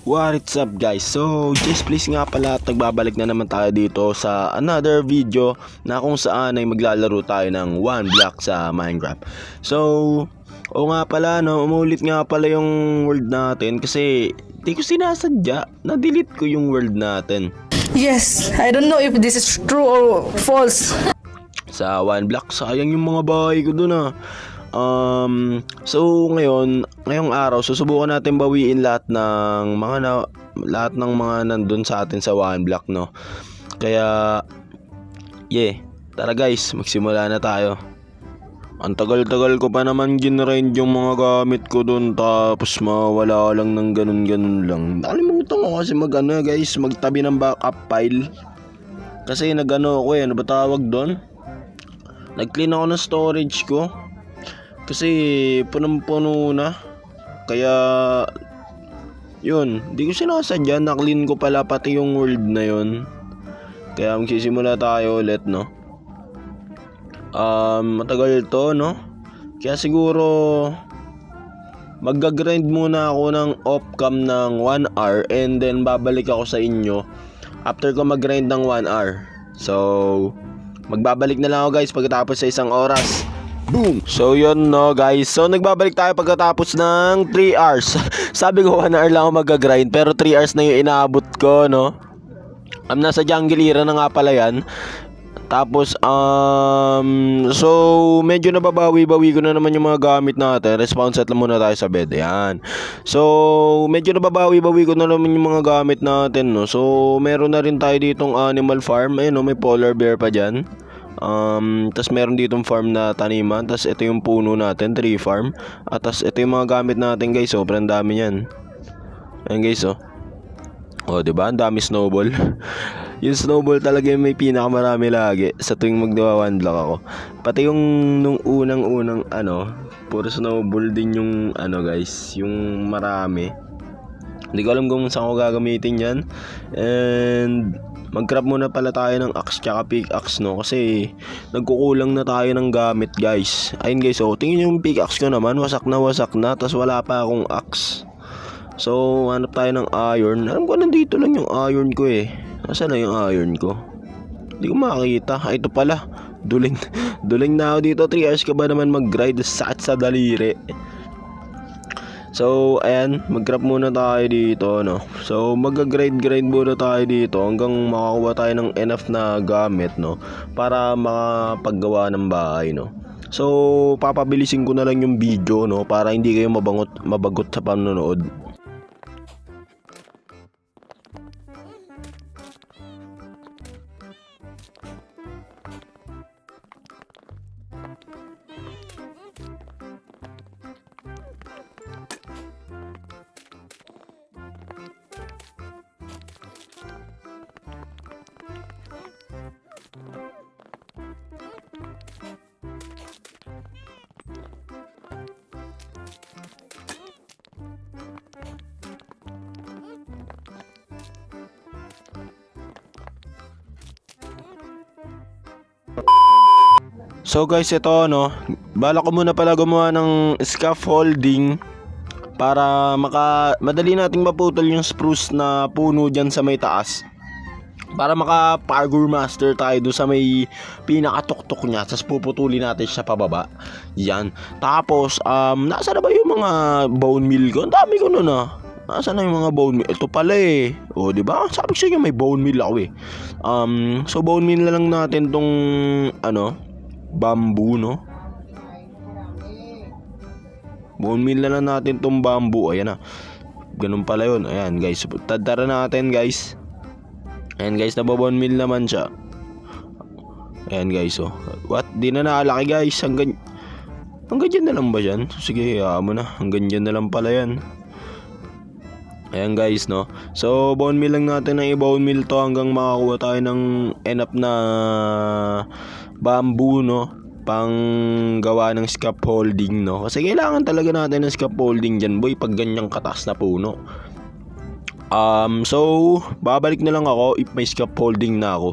What's up guys? So just please nga pala, nagbabalik na naman tayo dito sa another video na kung saan ay maglalaro tayo ng one block sa Minecraft. So o nga pala no, umulit nga pala yung world natin kasi di ko sinasadya, na-delete ko yung world natin. Yes, I don't know if this is true or false. Sa one block, sayang yung mga bahay ko dun ah. So ngayong araw susubukan natin bawiin lahat ng mga nandun sa atin sa one block, no. Kaya tara guys, magsimula na tayo. Ang tagal-tagal ko pa naman ginrind yung mga gamit ko dun, tapos mawala lang ng ganun lang. Nakalimutan ko kasi magtabi ng backup file. Kasi ano ba tawag doon? Nag-clean ako ng storage ko. Kasi punong-puno na. Kaya yun, di ko sinasadya, na-clean ko pala pati yung world na yun. Kaya magsisimula tayo ulit, no. Matagal to, no. Kaya siguro mag-grind muna ako ng off-cam ng 1 hour, and then babalik ako sa inyo after ko mag-grind ng 1 hour. So magbabalik na lang ako guys pagkatapos sa 1 oras. Boom! So yun, no guys. So nagbabalik tayo pagkatapos ng 3 hours. Sabi ko 1 hour lang ako mag-grind, pero 3 hours na yung inaabot ko, no. Nasa jungle era na nga pala yan. Tapos so medyo nababawi-bawi ko na naman yung mga gamit natin. Respawn set lang muna tayo sa bed. Ayan. So medyo nababawi-bawi ko na naman yung mga gamit natin, no. So meron na rin tayo ditong animal farm. Ayun, no, may polar bear pa dyan. Tas meron ditong farm na taniman. Tas ito yung puno natin, tree farm. At tas ito yung mga gamit natin guys. Sobrang dami yan. Ayan guys, oh. Oh, diba? Ang dami snowball. Yung snowball talaga yung may pinakamarami lagi sa tuwing magdawa one block ako. Pati yung nung unang puro snowball din yung guys, yung marami. Hindi ko alam kung saan ko gagamitin yan. And mag-grab muna pala tayo ng axe tsaka pickaxe, no, kasi nagkukulang na tayo ng gamit guys. Ayun guys, oh, tingin yung pickaxe ko naman, wasak na, tas wala pa akong axe. So hanap tayo ng iron. Alam ko nandito lang yung iron ko eh. Nasaan na yung iron ko? Hindi ko makakita. Ito pala, duling na ako dito. 3 hours ka ba naman mag-grind? Sakit sa daliri. So ayan, mag-grab muna tayo dito, no. So mag-grind muna tayo dito hanggang makakuha tayo ng enough na gamit, no, para makapaggawa ng bahay, no. So papabilisin ko na lang yung video, no, para hindi kayo mabagot sa panonood. So guys, ito, no, bala ko muna pala gumawa ng scaffolding para madali nating maputol yung spruce na puno dyan sa may taas, para maka parkour master tayo doon sa may pinakatuktok niya. Tapos puputulin natin siya pababa. Yan. Tapos nasa na ba yung mga bone meal ko? Ang dami ko nun ah. Nasaan na yung mga bone meal? Ito pala eh. O, di ba? Sabi ko sa inyo may bone meal ako eh. So bone meal na lang natin tong bamboo, no. Bone meal na lang natin tong bamboo. Ayan na. Ganun pala yun. Ayan guys. Tadtara natin guys. Ayan guys, nababone meal naman siya. Ayan guys, oh. What? Di na nakalaki guys. Hanggang dyan na lang ba yan? Sige, hayaan mo na. Hanggang dyan na lang pala yan. Ayan guys, no. So bone meal lang natin ng i-bone meal to hanggang makakuha tayo ng enough na bamboo, no, pang gawa ng scaffolding, no. Kasi kailangan talaga natin ng scaffolding dyan, boy, pag ganyang kataas na puno. So babalik na lang ako if may scaffolding na ako.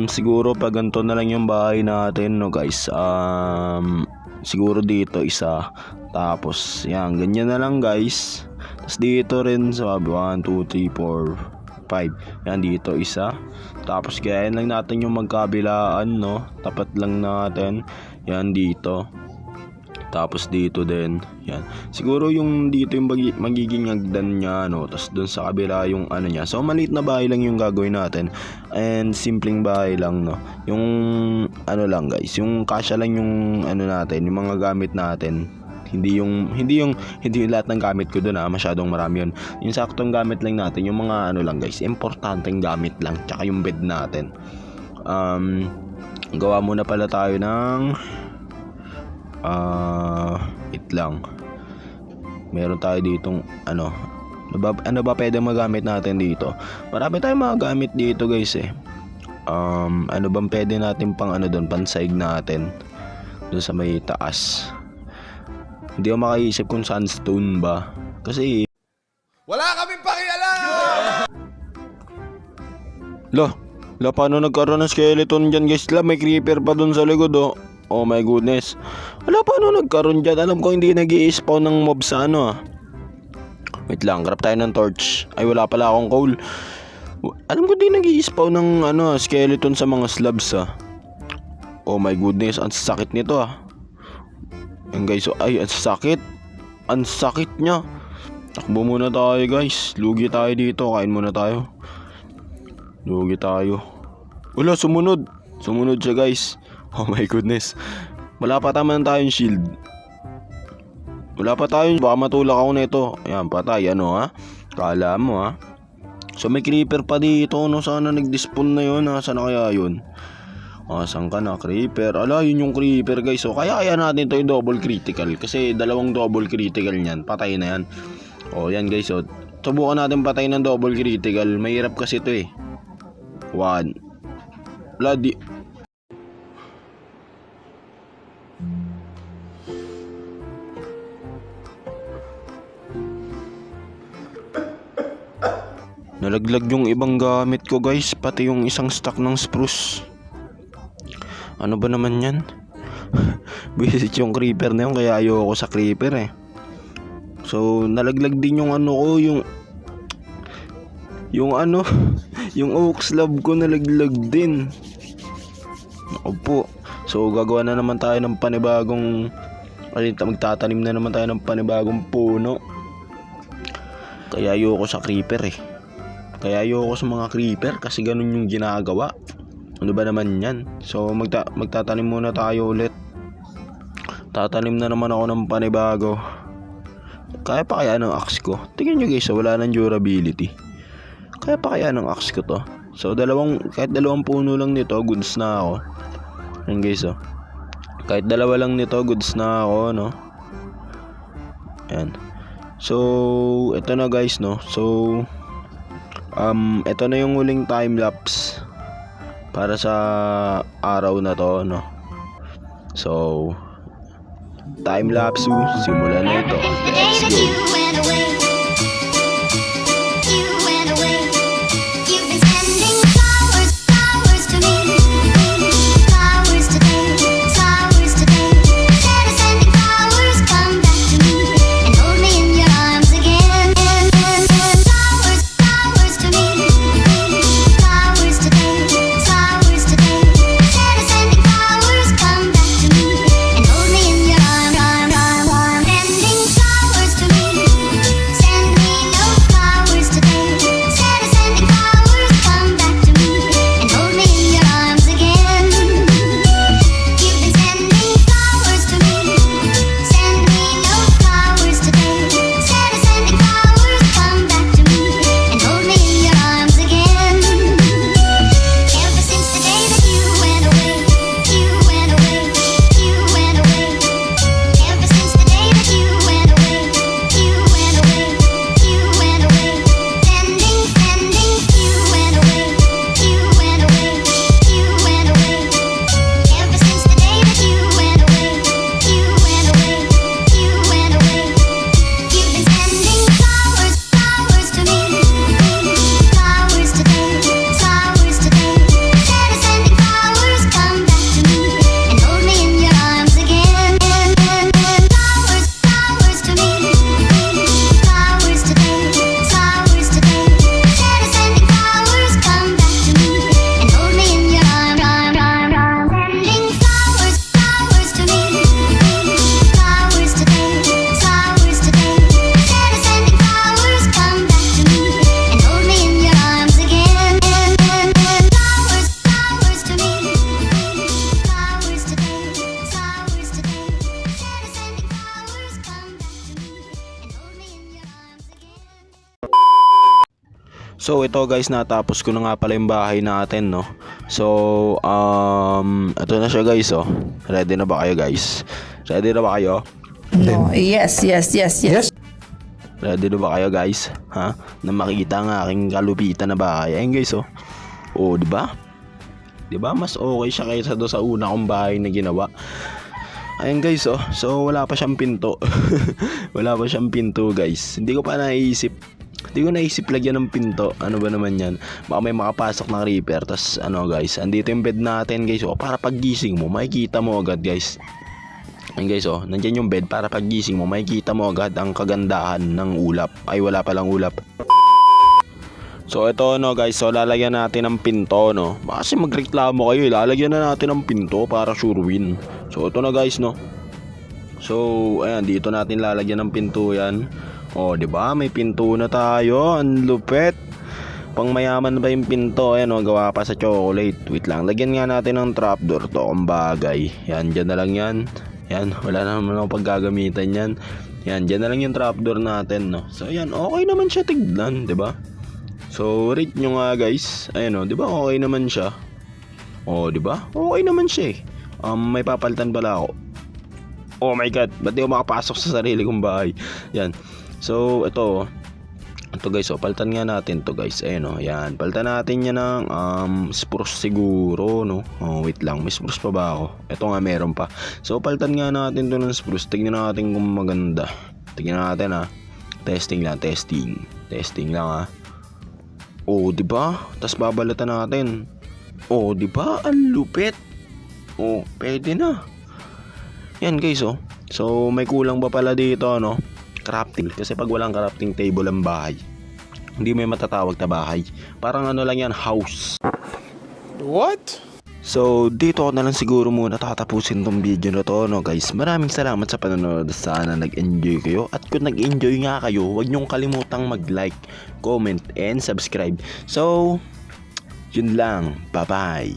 Siguro pag ganito na lang yung bahay natin, no guys. Siguro dito isa. Tapos, yan, ganyan na lang guys. Tapos dito rin, sabi, 1, 2, 3, 4, 5. Yan, dito isa. Tapos, gayahin lang natin yung magkabilaan, no. Tapat lang natin. Yan, dito. Tapos dito din, yan. Siguro yung dito yung magiging hagdan niya, no. Tapos dun sa kabila yung ano niya. So maliit na bahay lang yung gagawin natin. And simpleng bahay lang, no. Yung ano lang guys, yung kasya lang yung ano natin, yung mga gamit natin. Hindi yung lahat ng gamit ko doon, masyadong marami yun. Yung saktong gamit lang natin, yung mga ano lang guys, importanteng gamit lang. Tsaka yung bed natin. Gawa muna pala tayo ng wait lang. Meron tayo ditong ano ba pwede magamit natin dito? Marami tayong magamit dito guys eh. Ano bang pwede natin pang ano doon, pansaig natin doon sa may taas? Hindi ako makaisip kung sandstone ba, kasi wala kaming pakialam. Lo, paano nagkaroon ng skeleton dyan guys? May creeper pa dun sa likod, oh. Oh my goodness. Wala, paano nagkaroon dyan? Alam ko hindi nag-i-spawn ng mob sa ano, Wait lang, grab tayo ng torch. Ay, wala pala akong coal. Alam ko hindi nag-i-spawn ng ano, skeleton sa mga slabs, Oh my goodness, ang sakit nito, Yan guys, ay, ang sakit. Ang sakit niya. Takbo muna tayo guys. Lugi tayo dito, kain muna tayo. Lugi tayo. Wala, sumunod siya guys. Oh my goodness. Wala pa taman tayong shield. Wala pa tayong, baka matulak ako nito. Ayan, patay, ano Kala mo So may creeper pa dito, no? Sana nag-despawn na yun, Saan na kaya yun? Saan ka na, creeper? Ala, yun yung creeper guys. So kaya natin ito yung double critical. Kasi dalawang double critical niyan, patay na yan. Yan guys, subukan natin patay ng double critical. Mahirap kasi ito 1. Bloody. Nalaglag yung ibang gamit ko guys, pati yung isang stack ng spruce. Ano ba naman yan? Visit yung creeper na yun, kaya ayoko sa creeper So nalaglag din yung ano ko, yung ano, yung oak slab ko nalaglag din. Opo. So gagawa na naman tayo ng panibagong, magtatanim na naman tayo ng panibagong puno. Kaya ayoko sa creeper Kaya ayoko sa mga creeper kasi ganun yung ginagawa. Ano ba naman yan? So magtatanim muna tayo ulit. Tatanim na naman ako ng panibago. Kaya pa kaya ng axe ko? Tingnan nyo guys, wala ng durability. Kaya pa kaya ng axe ko to? So kahit dalawang puno lang nito, goods na ako. Yan guys, kahit dalawa lang nito, goods na ako, no? Yan. So ito na guys, no? So ito na yung huling time lapse para sa araw na to, no? So time lapse, simulan na ito. Let's go. So ito guys, natapos ko na nga pala yung bahay natin, no. So ito na siya guys, oh. Ready na ba kayo guys? Ready na ba kayo? No. Yes. Ready na ba kayo guys? Ha? Na makita ang aking kalupitan na bahay. Ayun guys, oh. Oh, di ba? Di ba? Mas okay siya kaysa do sa una kong bahay na ginawa. Ayun guys, oh. So wala pa siyang pinto. Wala pa siyang pinto guys. Hindi ko naisip lagyan ng pinto. Ano ba naman yan? Baka may makapasok ng reaper. Tas ano guys, andito yung bed natin guys, oh. Para paggising mo, makikita mo agad guys. Ayun guys, oh. Nandyan yung bed. Para paggising mo, makikita mo agad ang kagandahan ng ulap. Ay, wala palang ulap. So ito no guys, so lalagyan natin ng pinto, no. Kasi magreklamo kayo, lalagyan na natin ng pinto para sure win. So ito na guys, no. So ayan, dito natin lalagyan ng pinto yan. Oh, di ba? May pinto na tayo. Ang lupet. Pang mayaman ba yung pinto? Ayan, oh, gawa pa sa chocolate. Wait lang, lagyan nga natin ng trapdoor to, kung bagay. Yan, dyan na lang yan. Yan, wala na naman ako paggagamitan yan. Yan, dyan na lang yung trapdoor natin, no. So ayan, okay naman siya tignan, di ba? So rate nyo nga guys. Ayan, oh, di ba okay naman siya? Oh, di ba? Okay naman siya eh. May papalitan pala ako. Oh my god, ba't di ako makapasok sa sarili kong bahay? Yan. So ito guys, oh, palitan nga natin to guys. Ayan, oh, yan. Palitan natin yan ng spruce siguro, no. Oh, wait lang, may spruce pa ba ako? Ito nga, meron pa. So palitan nga natin to ng spruce. Tignan natin kung maganda. Tignan natin, ha. Testing lang. Testing lang, ha. Oh, di ba? Tas babalatan natin. Oh, di ba? Ang lupit. Oh, pwede na. Yan guys, oh. So may kulang ba pala dito, no? Crafting. Kasi pag walang crafting table ang bahay, hindi may matatawag na bahay. Parang ano lang yan, house. What? So dito ko na lang siguro muna tatapusin tong video na to, no guys. Maraming salamat sa panonood. Sana nag-enjoy kayo. At kung nag-enjoy nga kayo, huwag nyong kalimutang mag-like, comment, and subscribe. So yun lang. Bye-bye.